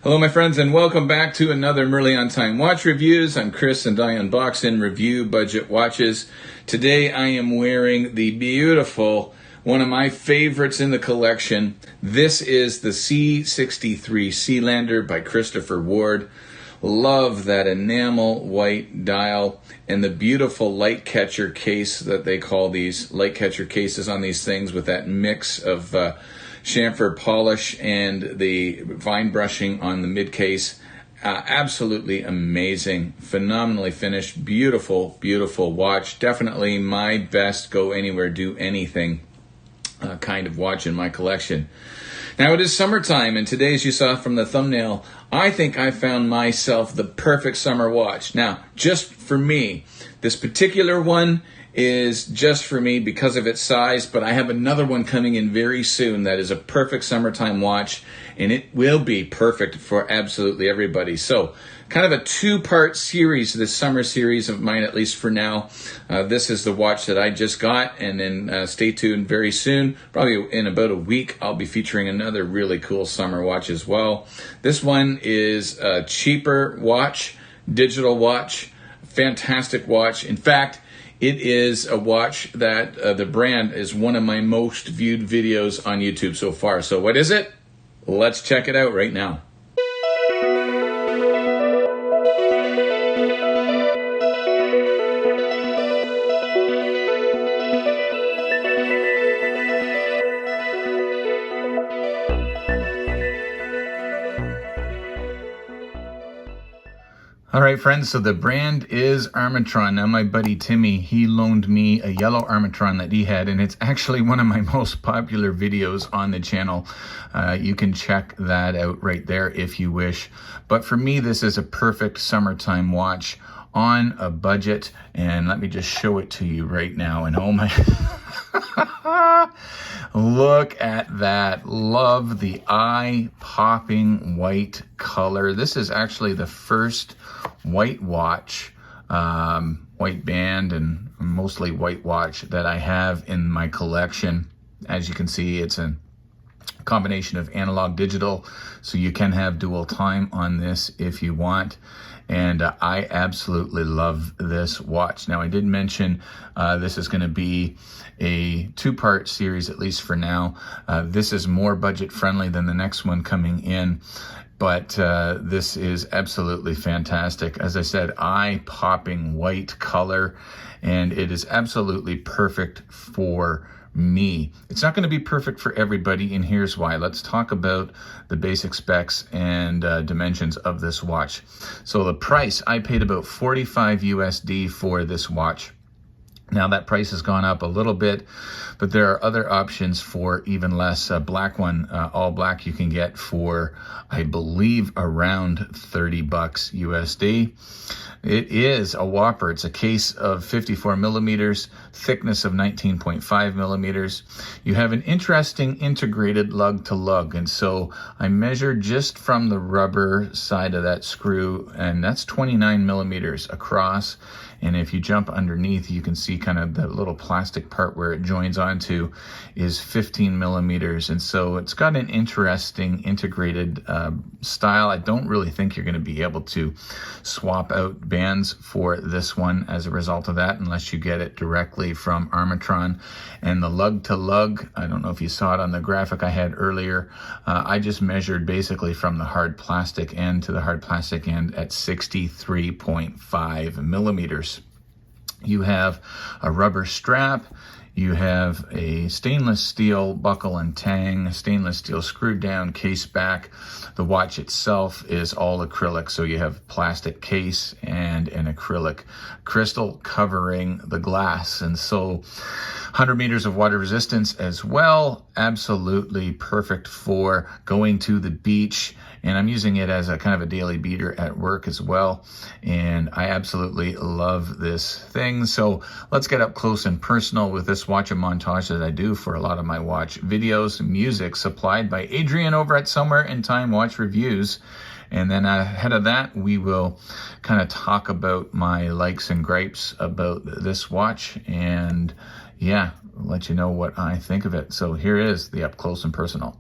Hello my friends and welcome back to another Merly on Time Watch Reviews. I'm Chris and I unbox and review budget watches. Today I am wearing the beautiful, one of my favorites in the collection. This is the C63 Sealander by Christopher Ward. Love that enamel white dial and the beautiful light catcher case that they call these light catcher cases on these things with that mix of chamfer polish and the fine brushing on the mid case. Absolutely amazing, phenomenally finished, beautiful, beautiful watch. Definitely my best go anywhere, do anything kind of watch in my collection. Now it is summertime, and today, as you saw from the thumbnail, I think I found myself the perfect summer watch. Now, just for me, this particular one is just for me because of its size, but I have another one coming in very soon that is a perfect summertime watch, and it will be perfect for absolutely everybody. So, kind of a two-part series, this summer series of mine, at least for now. This is the watch that I just got, and then stay tuned very soon. Probably in about a week, I'll be featuring another really cool summer watch as well. This one is a cheaper watch, digital watch, fantastic watch. In fact, it is a watch that the brand is one of my most viewed videos on YouTube so far. So what is it? Let's check it out right now. All right, friends, so the brand is Armitron. Now, my buddy Timmy, he loaned me a yellow Armitron that he had, and it's actually one of my most popular videos on the channel. You can check that out right there if you wish. But for me, this is a perfect summertime watch on a budget, and let me just show it to you right now. And oh my... Look at that. Love the eye-popping white color. This is actually the first white watch, white band and mostly white watch that I have in my collection. As you can see, it's a combination of analog digital, so you can have dual time on this if you want. And I absolutely love this watch. Now, I did mention this is going to be a two-part series, at least for now. This is more budget-friendly than the next one coming in, but this is absolutely fantastic. As I said, eye-popping white color, and it is absolutely perfect for me. It's not going to be perfect for everybody, and here's why. Let's talk about the basic specs and dimensions of this watch. So the price, I paid about 45 USD for this watch. Now that price has gone up a little bit, but there are other options for even less. Black one, all black, you can get for, I believe, around 30 bucks USD. It is a whopper. It's a case of 54 millimeters, thickness of 19.5 millimeters. You have an interesting integrated lug to lug. And so I measured just from the rubber side of that screw, and that's 29 millimeters across. And if you jump underneath, you can see kind of the little plastic part where it joins onto is 15 millimeters. And so it's got an interesting integrated style. I don't really think you're going to be able to swap out bands for this one as a result of that, unless you get it directly from Armitron. And the lug to lug, I don't know if you saw it on the graphic I had earlier. I just measured basically from the hard plastic end to the hard plastic end at 63.5 millimeters. You have a rubber strap, you have a stainless steel buckle and tang, stainless steel screwed down case back. The watch itself is all acrylic, so you have plastic case and an acrylic crystal covering the glass. And so 100 meters of water resistance as well. Absolutely perfect for going to the beach. And I'm using it as a kind of a daily beater at work as well. And I absolutely love this thing. So let's get up close and personal with this watch and montage that I do for a lot of my watch videos. Music supplied by Adrian over at Somewhere in Time Watch Reviews. And then ahead of that, we will kind of talk about my likes and gripes about this watch. And yeah, let you know what I think of it. So here is the up close and personal.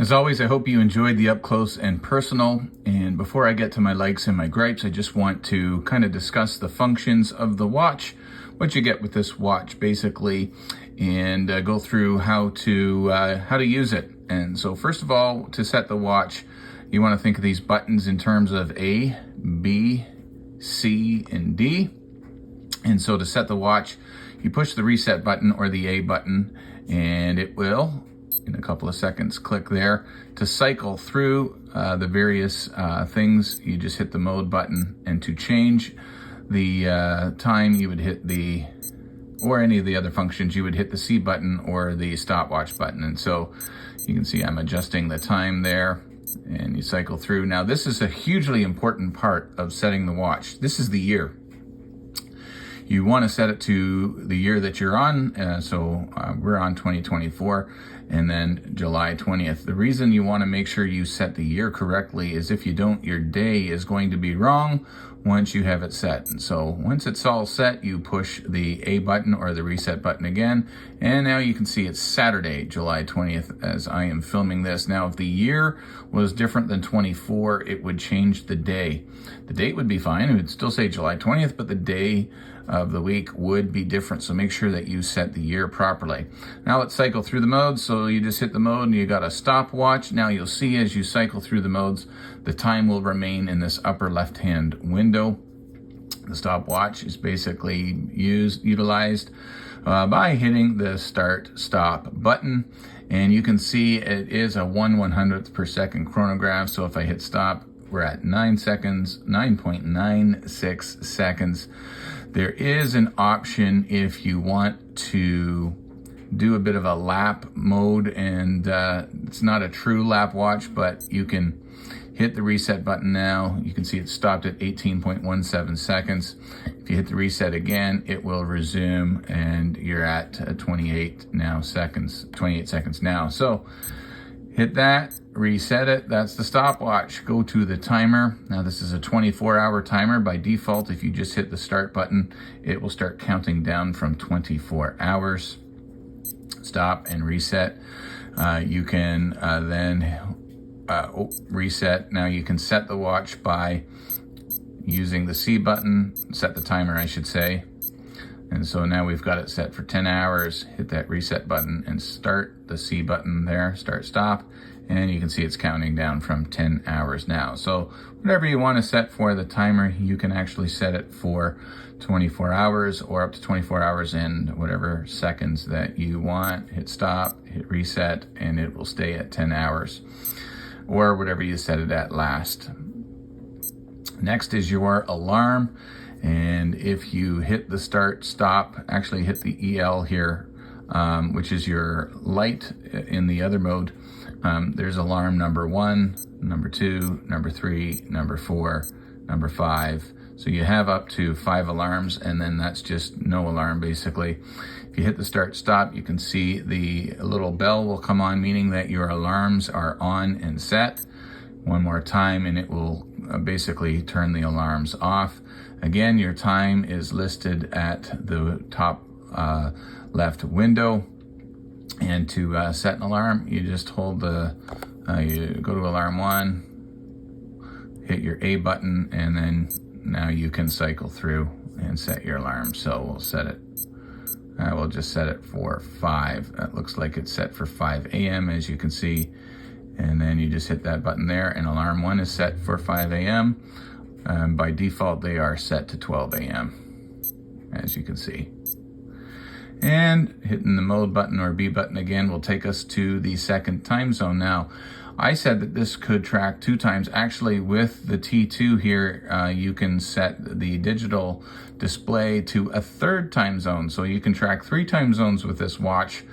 As always, I hope you enjoyed the up close and personal. And before I get to my likes and my gripes, I just want to kind of discuss the functions of the watch, what you get with this watch basically, and go through how to use it. And so first of all, to set the watch, you want to think of these buttons in terms of A, B, C, and D. And so to set the watch, you push the reset button or the A button, and it will, in a couple of seconds, click there. To cycle through the various things, you just hit the mode button, and to change the time, you would hit the, or any of the other functions, you would hit the C button or the stopwatch button. And so you can see I'm adjusting the time there, and you cycle through. Now this is a hugely important part of setting the watch. This is the year. You want to set it to the year that you're on. So we're on 2024, and then July 20th. The reason you want to make sure you set the year correctly is if you don't, your day is going to be wrong once you have it set. And so once it's all set, you push the A button or the reset button again. And now you can see it's Saturday, July 20th, as I am filming this. Now, if the year was different than 24, it would change the day. The date would be fine. It would still say July 20th, but the day of the week would be different. So make sure that you set the year properly. Now let's cycle through the modes. So you just hit the mode and you got a stopwatch. Now you'll see as you cycle through the modes, the time will remain in this upper left-hand window. The stopwatch is basically utilized by hitting the start-stop button. And you can see it is a 1/100th per second chronograph. So if I hit stop, we're at 9 seconds, 9.96 seconds. There is an option if you want to do a bit of a lap mode, and it's not a true lap watch, but you can hit the reset button now. You can see it stopped at 18.17 seconds. If you hit the reset again, it will resume, and you're at 28 seconds now. So hit that, reset it, that's the stopwatch. Go to the timer. Now this is a 24-hour timer. By default, if you just hit the start button, it will start counting down from 24 hours. Stop and reset. You can then reset. Now you can set the watch by using the C button, set the timer I should say. And so now we've got it set for 10 hours. Hit that reset button and start the C button there, start stop. And you can see it's counting down from 10 hours now. So whatever you want to set for the timer, you can actually set it for 24 hours or up to 24 hours and whatever seconds that you want. Hit stop, hit reset, and it will stay at 10 hours or whatever you set it at last. Next is your alarm. And if you hit the start, stop, actually hit the EL here, which is your light in the other mode, there's alarm number 1, number 2, number 3, number 4, number 5. So you have up to 5 alarms, and then that's just no alarm basically. If you hit the start, stop, you can see the little bell will come on, meaning that your alarms are on and set. One more time, and it will basically turn the alarms off. Again, your time is listed at the top left window. And to set an alarm, you just hold you go to alarm 1, hit your A button, and then now you can cycle through and set your alarm. So we'll set it, we'll just set it for 5. That looks like it's set for 5 a.m. as you can see. And then you just hit that button there, and alarm 1 is set for 5 a.m. By default, they are set to 12 a.m. as you can see. And hitting the mode button or B button again will take us to the second time zone. Now, I said that this could track 2 times. Actually, with the T2 here, you can set the digital display to a 3rd time zone. So you can track 3 time zones with this watch.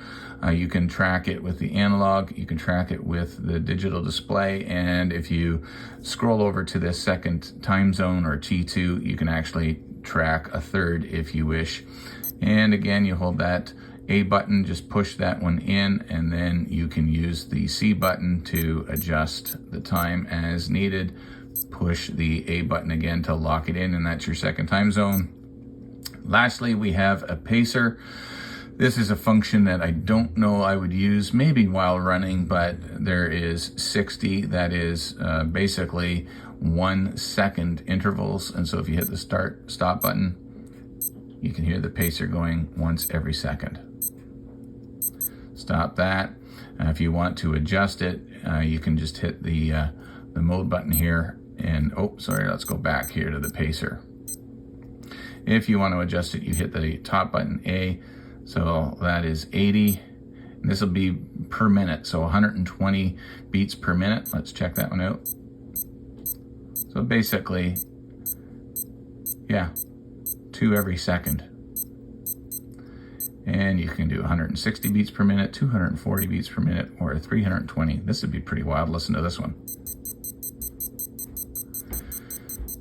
You can track it with the analog, you can track it with the digital display, and if you scroll over to this second time zone or T2, you can actually track a 3rd if you wish. And again, you hold that A button, just push that one in, and then you can use the C button to adjust the time as needed. Push the A button again to lock it in, and that's your second time zone. Lastly, we have a pacer. This is a function that I don't know I would use maybe while running, but there is 60, that is basically 1 second intervals. And so if you hit the stop button, you can hear the pacer going once every second. Stop that. If you want to adjust it, you can just hit the mode button here, and oh, sorry, let's go back here to the pacer. If you want to adjust it, you hit the top button A, so that is 80, and this will be per minute, so 120 beats per minute. Let's check that one out. So basically, yeah, 2 every second. And you can do 160 beats per minute, 240 beats per minute, or 320. This would be pretty wild. Listen to this one.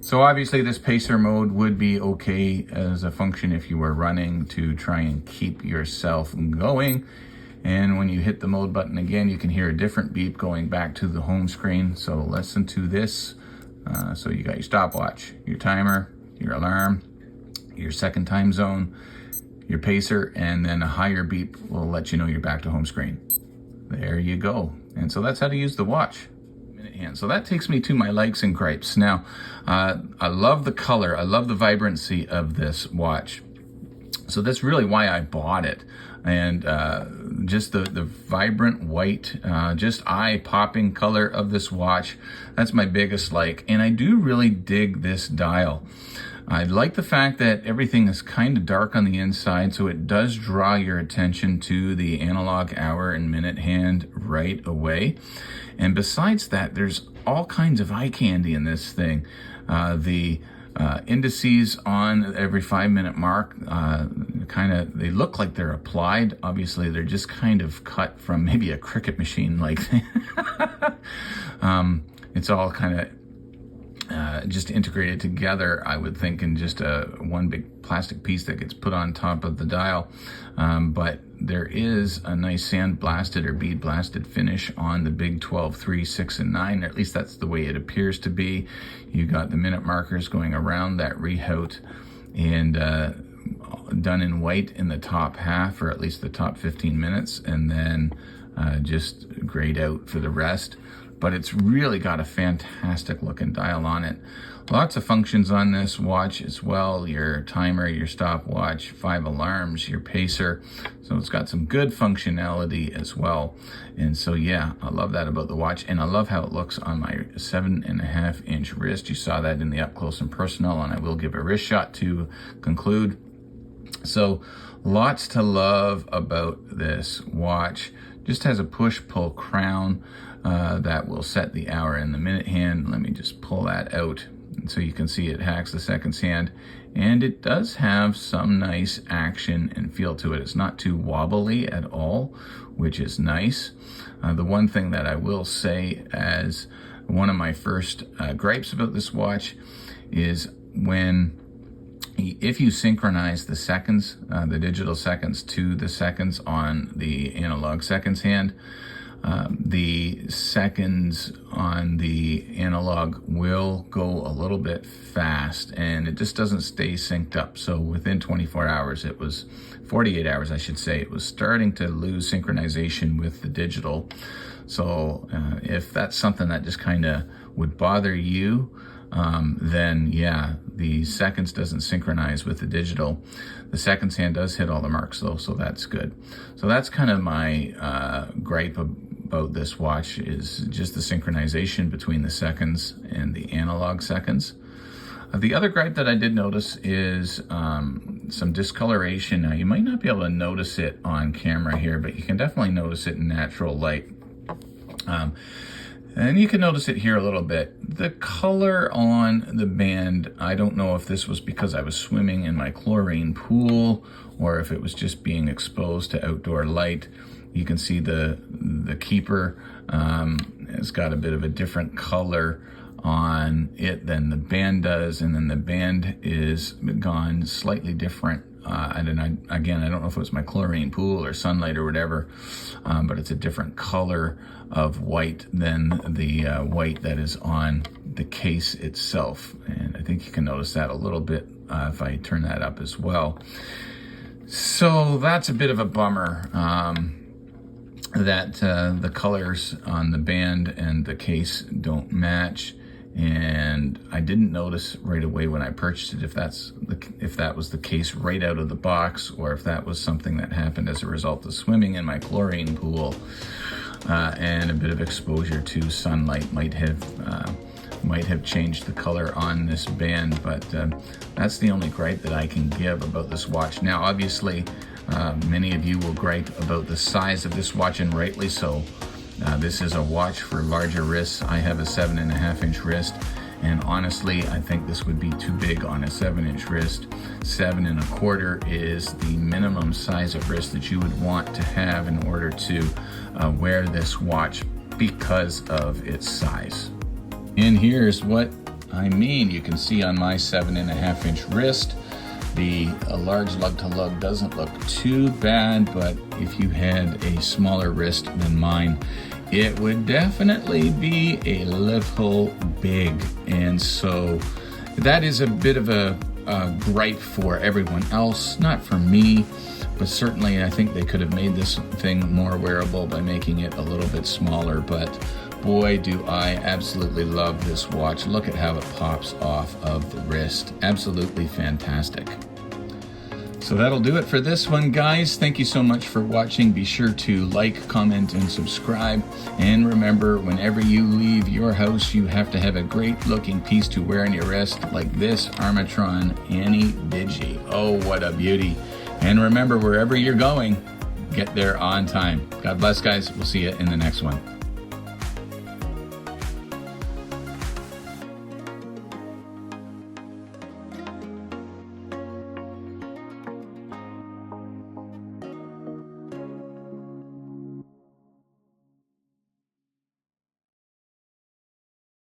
So obviously this pacer mode would be okay as a function if you were running to try and keep yourself going. And when you hit the mode button again, you can hear a different beep going back to the home screen. So listen to this. So you got your stopwatch, your timer, your alarm, your second time zone, your pacer, and then a higher beep will let you know you're back to home screen. There you go. And so that's how to use the watch. Minute hand. So that takes me to my likes and gripes. Now, I love the color. I love the vibrancy of this watch. So that's really why I bought it. And just the vibrant white, just eye-popping color of this watch, that's my biggest like. And I do really dig this dial. I like the fact that everything is kind of dark on the inside, so it does draw your attention to the analog hour and minute hand right away. And besides that, there's all kinds of eye candy in this thing. The indices on every 5-minute mark, they look like they're applied. Obviously, they're just kind of cut from maybe a cricket machine like it's all kind of just integrated together, I would think, in just one big plastic piece that gets put on top of the dial. But there is a nice sand-blasted or bead-blasted finish on the big 12, 3, 6, and 9. Or at least that's the way it appears to be. You got the minute markers going around that rehaut, and done in white in the top half, or at least the top 15 minutes, and then just grayed out for the rest. But it's really got a fantastic looking dial on it. Lots of functions on this watch as well. Your timer, your stopwatch, 5 alarms, your pacer. So it's got some good functionality as well. And so yeah, I love that about the watch. And I love how it looks on my 7.5-inch wrist. You saw that in the up close and personal, and I will give a wrist shot to conclude. So lots to love about this watch. Just has a push-pull crown that will set the hour and the minute hand. Let me just pull that out so you can see it hacks the seconds hand. And it does have some nice action and feel to it. It's not too wobbly at all, which is nice. The one thing that I will say as one of my first gripes about this watch is if you synchronize the seconds, the digital seconds to the seconds on the analog seconds hand, the seconds on the analog will go a little bit fast, and it just doesn't stay synced up. So within 24 hours, 48 hours, I should say, it was starting to lose synchronization with the digital. So if that's something that just kind of would bother you, then yeah, the seconds doesn't synchronize with the digital. The seconds hand does hit all the marks though, so that's good. So that's kind of my gripe about this watch, is just the synchronization between the seconds and the analog seconds. The other gripe that I did notice is some discoloration. Now, you might not be able to notice it on camera here, but you can definitely notice it in natural light. And you can notice it here a little bit. The color on the band, I don't know if this was because I was swimming in my chlorine pool or if it was just being exposed to outdoor light. You can see the keeper has got a bit of a different color on it than the band does, and then the band is gone slightly different. And again, I don't know if it was my chlorine pool or sunlight or whatever, but it's a different color of white than the white that is on the case itself. And I think you can notice that a little bit if I turn that up as well. So that's a bit of a bummer that the colors on the band and the case don't match. And I didn't notice right away when I purchased it if that was the case right out of the box, or if that was something that happened as a result of swimming in my chlorine pool, and a bit of exposure to sunlight might have changed the color on this band. But that's the only gripe that I can give about this watch. Now, obviously, many of you will gripe about the size of this watch, and rightly so. This is a watch for larger wrists. I have a 7.5-inch wrist, and honestly, I think this would be too big on a 7-inch wrist. 7.25 is the minimum size of wrist that you would want to have in order to wear this watch because of its size. And here's what I mean. You can see on my 7.5-inch wrist, the large lug-to-lug doesn't look too bad, but if you had a smaller wrist than mine, it would definitely be a little big. And so that is a bit of a gripe for everyone else, not for me, but certainly I think they could have made this thing more wearable by making it a little bit smaller. But boy, do I absolutely love this watch. Look at how it pops off of the wrist. Absolutely fantastic. So that'll do it for this one, guys. Thank you so much for watching. Be sure to like, comment, and subscribe. And remember, whenever you leave your house, you have to have a great looking piece to wear on your wrist, like this Armitron Annie Digi. Oh, what a beauty. And remember, wherever you're going, get there on time. God bless, guys. We'll see you in the next one.